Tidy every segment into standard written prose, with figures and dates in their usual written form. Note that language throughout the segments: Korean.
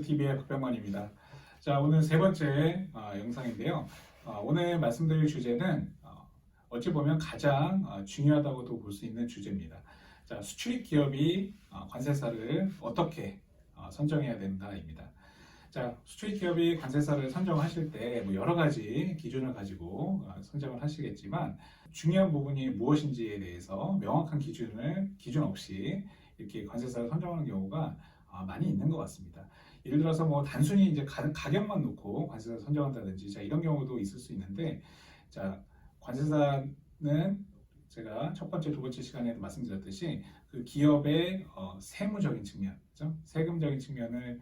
TV의 박병만입니다. 자, 오늘 세 번째 영상인데요. 오늘 말씀드릴 주제는 어찌 보면 가장 중요하다고도 볼 수 있는 주제입니다. 자, 수출입 기업이 관세사를 어떻게 선정해야 된다입니다. 자, 수출입 기업이 관세사를 선정하실 때 뭐 여러 가지 기준을 가지고 선정을 하시겠지만 중요한 부분이 무엇인지에 대해서 명확한 기준 없이 이렇게 관세사를 선정하는 경우가 많이 있는 것 같습니다. 예를 들어서 뭐 단순히 이제 가격만 놓고 관세사를 선정한다든지 자, 이런 경우도 있을 수 있는데, 자, 관세사는 제가 첫 번째, 두 번째 시간에도 말씀드렸듯이 그 기업의 세무적인 측면, 그렇죠? 세금적인 측면을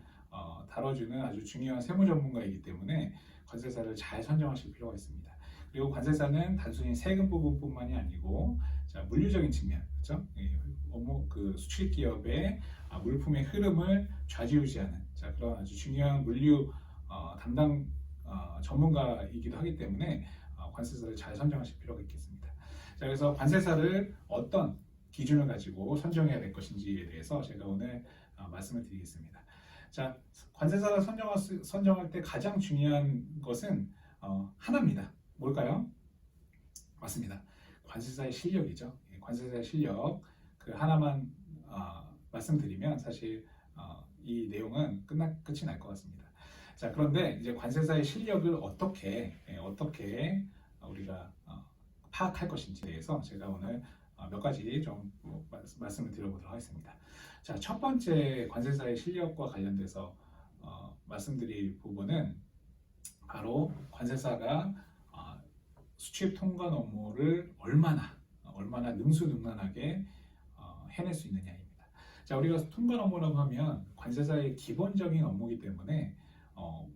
다뤄주는 아주 중요한 세무 전문가이기 때문에 관세사를 잘 선정하실 필요가 있습니다. 그리고 관세사는 단순히 세금 부분뿐만이 아니고, 자, 물류적인 측면, 그렇죠? 그 수출 기업의 물품의 흐름을 좌지우지하는, 자, 그런 아주 중요한 물류 담당 전문가이기도 하기 때문에 관세사를 잘 선정하실 필요가 있겠습니다. 자, 그래서 관세사를 어떤 기준을 가지고 선정해야 될 것인지에 대해서 제가 오늘 말씀을 드리겠습니다. 자, 관세사를 선정할 때 가장 중요한 것은 하나입니다. 뭘까요? 맞습니다. 관세사의 실력이죠. 관세사의 실력, 그 하나만 말씀드리면 사실 이 내용은 끝이 날 것 같습니다. 자, 그런데 이제 관세사의 실력을 어떻게 우리가 파악할 것인지에 대해서 제가 오늘 몇 가지 좀 말씀을 드려보도록 하겠습니다. 자, 첫 번째 관세사의 실력과 관련돼서 말씀드릴 부분은 바로 관세사가 수출 통관 업무를 얼마나 능수능란하게 해낼 수 있느냐입니다. 자, 우리가 통관 업무라고 하면 관세사의 기본적인 업무이기 때문에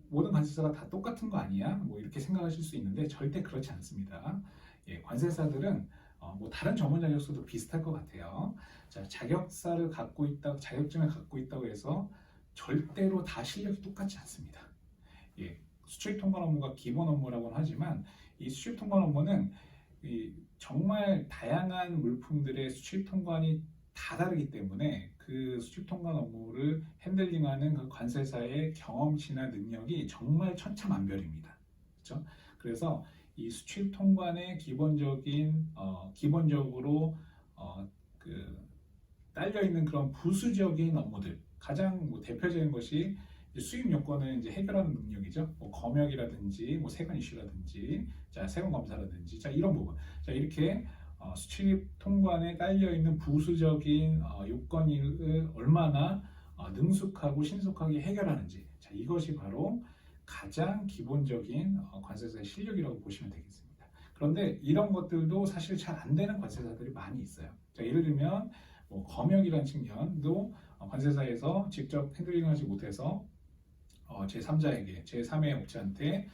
모든 관세사가 다 똑같은 거 아니야? 뭐 이렇게 생각하실 수 있는데 절대 그렇지 않습니다. 예, 관세사들은 뭐 다른 전문 자격서도 비슷할 것 같아요. 자, 자격증을 갖고 있다고 해서 절대로 다 실력이 똑같지 않습니다. 예, 수출 통관 업무가 기본 업무라고는 하지만 이 수출 통관 업무는 정말 다양한 물품들의 수출 통관이 다 다르기 때문에 그 수출 통관 업무를 핸들링하는 그 관세사의 경험치나 능력이 정말 천차만별입니다. 그렇죠? 그래서 이 수출 통관의 기본적으로 그 딸려 있는 그런 부수적인 업무들, 가장 뭐 대표적인 것이 수입 요건을 이제 해결하는 능력이죠. 뭐 검역이라든지, 뭐 세관 이슈라든지, 자, 세관 검사라든지, 자, 이런 부분. 자, 이렇게 수출입 통관에 깔려 있는 부수적인 요건을 얼마나 능숙하고 신속하게 해결하는지, 자, 이것이 바로 가장 기본적인 관세사의 실력이라고 보시면 되겠습니다. 그런데 이런 것들도 사실 잘 안 되는 관세사들이 많이 있어요. 자, 예를 들면 뭐 검역이라는 측면도 관세사에서 직접 핸들링하지 못해서 제3자에게, 제3의 업체한테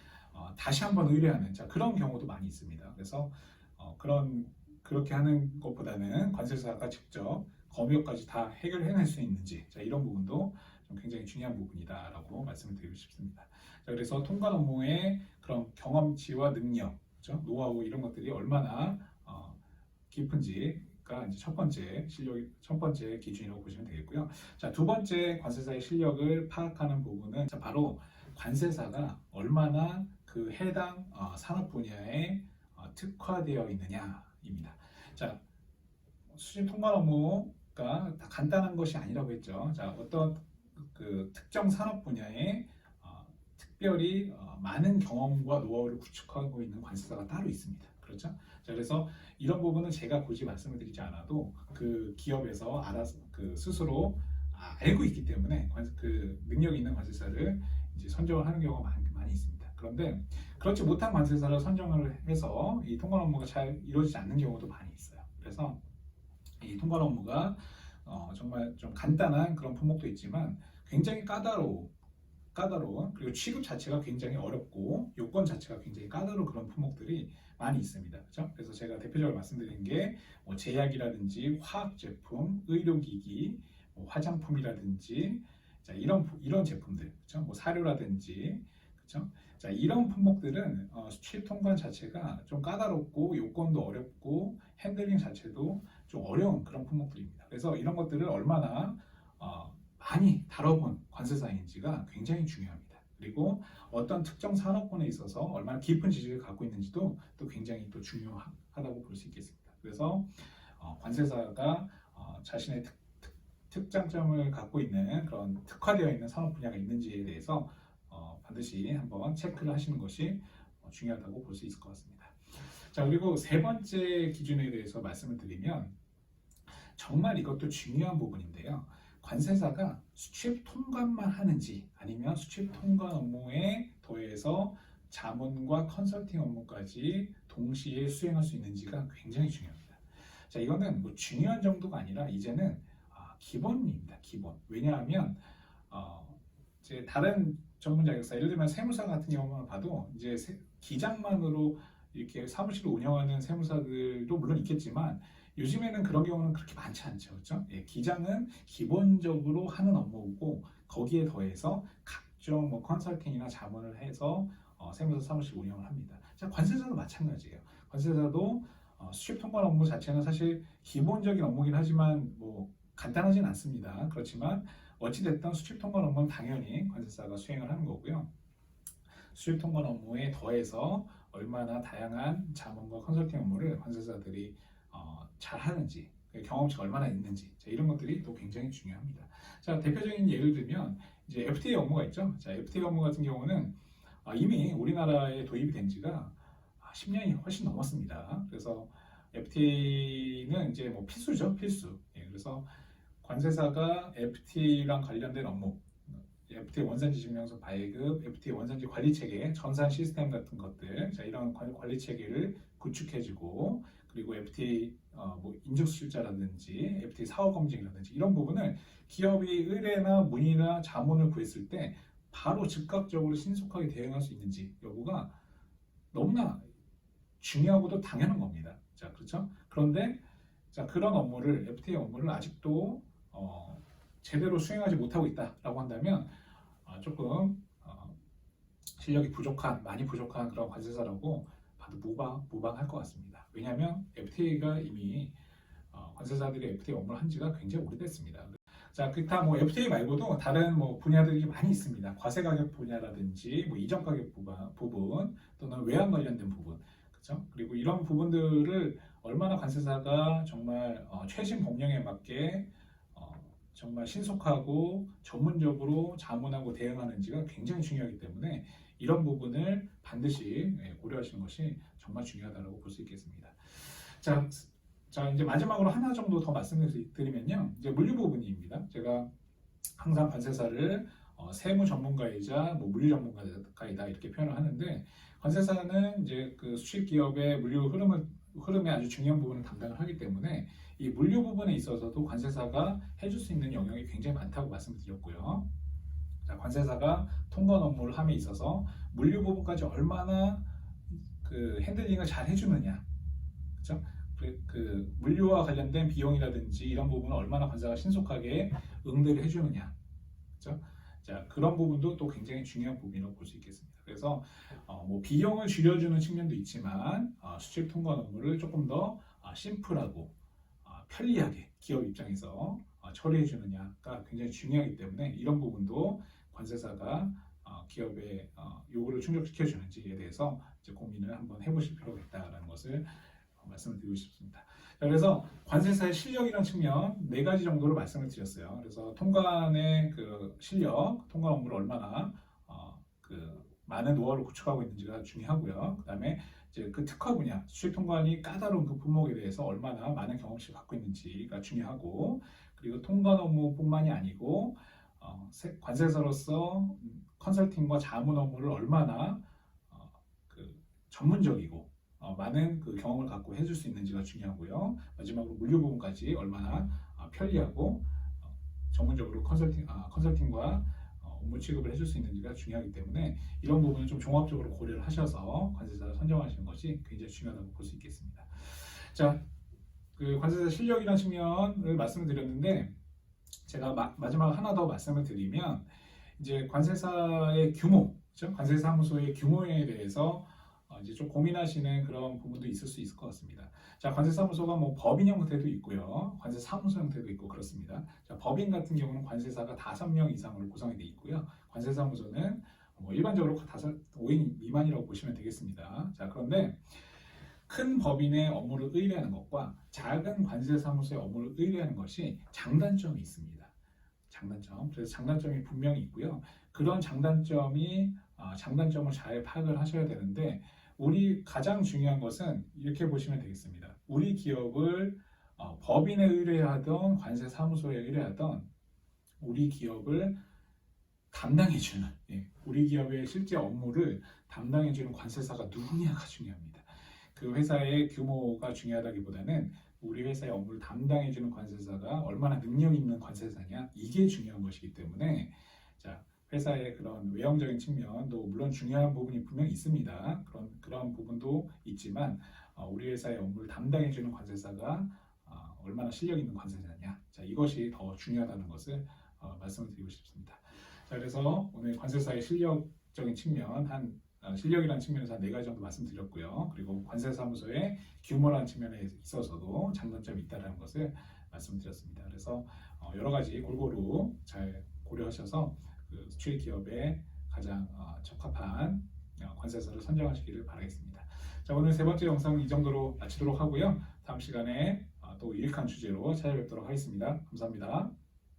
다시 한번 의뢰하는, 자, 그런 경우도 많이 있습니다. 그래서 그렇게 하는 것보다는 관세사가 직접 검역까지 다 해결해낼 수 있는지, 자, 이런 부분도 좀 굉장히 중요한 부분이다라고 말씀을 드리고 싶습니다. 자, 그래서 통관 업무의 그런 경험치와 능력, 그렇죠? 노하우 이런 것들이 얼마나 깊은지가 이제 첫 번째 기준이라고 보시면 되겠고요. 자, 두 번째 관세사의 실력을 파악하는 부분은 바로 관세사가 얼마나 그 해당 산업 분야에 특화되어 있느냐입니다. 자, 수출 통관 업무가 다 간단한 것이 아니라고 했죠. 자, 어떤 그 특정 산업 분야에 특별히 많은 경험과 노하우를 구축하고 있는 관세사가 따로 있습니다. 그렇죠? 자, 그래서 이런 부분은 제가 굳이 말씀을 드리지 않아도 그 기업에서 알아서 스스로 알고 있기 때문에 그 능력이 있는 관세사를 이제 선정을 하는 경우가 많이 있습니다. 그런데 그렇지 못한 관세사를 선정을 해서 이 통관 업무가 잘 이루어지지 않는 경우도 많이 있어요. 그래서 이 통관 업무가 정말 좀 간단한 그런 품목도 있지만 굉장히 까다로운, 그리고 취급 자체가 굉장히 어렵고 요건 자체가 굉장히 까다로운 그런 품목들이 많이 있습니다. 그렇죠? 그래서 제가 대표적으로 말씀드린 게 뭐 제약이라든지 화학 제품, 의료기기, 뭐 화장품이라든지, 자, 이런 제품들, 그렇죠? 뭐 사료라든지, 그렇죠? 자, 이런 품목들은 수출 통관 자체가 좀 까다롭고 요건도 어렵고 핸들링 자체도 좀 어려운 그런 품목들입니다. 그래서 이런 것들을 얼마나 많이 다뤄본 관세사인지가 굉장히 중요합니다. 그리고 어떤 특정 산업군에 있어서 얼마나 깊은 지식을 갖고 있는지도 또 굉장히 또 중요하다고 볼 수 있겠습니다. 그래서 관세사가 자신의 특장점을 갖고 있는 그런 특화되어 있는 산업 분야가 있는지에 대해서 반드시 한번 체크를 하시는 것이 중요하다고 볼 수 있을 것 같습니다. 자, 그리고 세 번째 기준에 대해서 말씀을 드리면 정말 이것도 중요한 부분인데요. 관세사가 수출 통관만 하는지 아니면 수출 통관 업무에 더해서 자문과 컨설팅 업무까지 동시에 수행할 수 있는지가 굉장히 중요합니다. 자, 이거는 뭐 중요한 정도가 아니라 이제는 기본입니다. 기본. 왜냐하면 이제 다른 전문 자격사, 예를 들면 세무사 같은 경우만 봐도 이제 기장만으로 이렇게 사무실을 운영하는 세무사들도 물론 있겠지만 요즘에는 그런 경우는 그렇게 많지 않죠, 그렇죠? 예, 기장은 기본적으로 하는 업무고 거기에 더해서 각종 뭐 컨설팅이나 자문을 해서 세무사 사무실 운영을 합니다. 자, 관세사도 마찬가지예요. 관세사도 수출 통관 업무 자체는 사실 기본적인 업무긴 하지만 뭐 간단하진 않습니다. 그렇지만 어찌됐든 수출 통관 업무는 당연히 관세사가 수행을 하는 거고요. 수출 통관 업무에 더해서 얼마나 다양한 자문과 컨설팅 업무를 관세사들이 잘 하는지, 경험치가 얼마나 있는지, 자, 이런 것들이 또 굉장히 중요합니다. 자, 대표적인 예를 들면 이제 FTA 업무가 있죠. 자, FTA 업무 같은 경우는 이미 우리나라에 도입이 된 지가 10년이 훨씬 넘었습니다. 그래서 FTA는 이제 뭐 필수죠, 필수. 예, 그래서 관세사가 FTA랑 관련된 업무, FTA 원산지 증명서 발급, FTA 원산지 관리 체계, 전산 시스템 같은 것들, 자, 이런 관리 체계를 구축해주고, 그리고 FTA 뭐 인증수출자라든지 FTA 사업 검증이라든지 이런 부분을 기업이 의뢰나 문의나 자문을 구했을 때 바로 즉각적으로 신속하게 대응할 수 있는지 여부가 너무나 중요하고도 당연한 겁니다. 자, 그렇죠? 그런데 자, 그런 업무를 FTA 업무를 아직도 제대로 수행하지 못하고 있다라고 한다면 조금 실력이 부족한, 많이 부족한 그런 관세사라고 봐도 무방할 것 같습니다. 왜냐하면 FTA가 이미 관세사들이 FTA 업무를 한 지가 굉장히 오래됐습니다. 자, 기타 뭐 FTA 말고도 다른 뭐 분야들이 많이 있습니다. 과세 가격 분야라든지 뭐 이전 가격 부분 또는 외환 관련된 부분, 그렇죠? 그리고 이런 부분들을 얼마나 관세사가 정말 최신 법령에 맞게 정말 신속하고 전문적으로 자문하고 대응하는지가 굉장히 중요하기 때문에 이런 부분을 반드시 고려하시는 것이 정말 중요하다고 볼 수 있겠습니다. 자, 이제 마지막으로 하나 정도 더 말씀을 드리면요. 이제 물류 부분입니다. 제가 항상 관세사를 세무 전문가이자 뭐 물류 전문가이다 이렇게 표현을 하는데 관세사는 이제 그 수출 기업의 물류 흐름에 아주 중요한 부분을 담당을 하기 때문에 이 물류 부분에 있어서도 관세사가 해줄 수 있는 영역이 굉장히 많다고 말씀드렸고요. 자, 관세사가 통관 업무를 함에 있어서 물류 부분까지 얼마나 그 핸들링을 잘 해주느냐, 그렇죠? 그 물류와 관련된 비용이라든지 이런 부분을 얼마나 관세사가 신속하게 응대를 해주느냐, 그렇죠? 자, 그런 부분도 또 굉장히 중요한 부분이라고 볼 수 있겠습니다. 그래서 뭐 비용을 줄여주는 측면도 있지만 수출 통관 업무를 조금 더 심플하고 편리하게 기업 입장에서 처리해 주느냐가 굉장히 중요하기 때문에 이런 부분도 관세사가 기업의 요구를 충족시켜 주는지에 대해서 이제 고민을 한번 해보실 필요가 있다라는 것을 말씀을 드리고 싶습니다. 자, 그래서 관세사의 실력이라는 측면 4가지 정도로 말씀을 드렸어요. 그래서 통관의 그 실력, 통관 업무를 얼마나 그 많은 노하우를 구축하고 있는지가 중요하고요. 그다음에 이제 그 특화 분야, 수출 통관이 까다로운 그 품목에 대해서 얼마나 많은 경험치를 갖고 있는지가 중요하고, 그리고 통관 업무뿐만이 아니고 관세사로서 컨설팅과 자문 업무를 얼마나 그 전문적이고 많은 그 경험을 갖고 해줄 수 있는지가 중요하고요. 마지막으로 물류 부분까지 얼마나 편리하고 전문적으로 컨설팅과 업무 취급을 해줄 수 있는지가 중요하기 때문에 이런 부분은 좀 종합적으로 고려를 하셔서 관세사를 선정하시는 것이 굉장히 중요하다고 볼 수 있겠습니다. 자, 그 관세사 실력이라는 측면을 말씀을 드렸는데 제가 마지막 하나 더 말씀을 드리면 이제 관세사의 규모, 그렇죠? 관세사무소의 규모에 대해서 이제 좀 고민하시는 그런 부분도 있을 수 있을 것 같습니다. 자, 관세사무소가 뭐 법인 형태도 있고요, 관세사무소 형태도 있고 그렇습니다. 자, 법인 같은 경우는 관세사가 5명 이상으로 구성이 되어 있고요. 관세사무소는 뭐 일반적으로 5인 미만이라고 보시면 되겠습니다. 자, 그런데 큰 법인의 업무를 의뢰하는 것과 작은 관세사무소의 업무를 의뢰하는 것이 장단점이 있습니다. 장단점. 그래서 장단점이 분명히 있고요. 그런 장단점을 잘 파악을 하셔야 되는데, 우리 가장 중요한 것은 이렇게 보시면 되겠습니다. 우리 기업을 법인에 의뢰하던 관세사무소에 의뢰하던 우리 기업을 담당해주는, 우리 기업의 실제 업무를 담당해주는 관세사가 누구냐가 중요합니다. 그 회사의 규모가 중요하다기보다는 우리 회사의 업무를 담당해주는 관세사가 얼마나 능력 있는 관세사냐, 이게 중요한 것이기 때문에, 자, 회사의 그런 외형적인 측면도 물론 중요한 부분이 분명히 있습니다. 그런 부분도 있지만 우리 회사의 업무를 담당해주는 관세사가 얼마나 실력 있는 관세사냐, 자, 이것이 더 중요하다는 것을 말씀을 드리고 싶습니다. 자, 그래서 오늘 관세사의 실력적인 측면, 실력이라는 측면에서 한 4가지 정도 말씀드렸고요. 그리고 관세사무소의 규모라는 측면에 있어서도 장단점이 있다는 것을 말씀드렸습니다. 그래서 여러 가지 골고루 잘 고려하셔서 그 수출입 기업에 가장 적합한 관세사를 선정하시기를 바라겠습니다. 자, 오늘 3번째 영상은 이 정도로 마치도록 하고요. 다음 시간에 또 유익한 주제로 찾아뵙도록 하겠습니다. 감사합니다.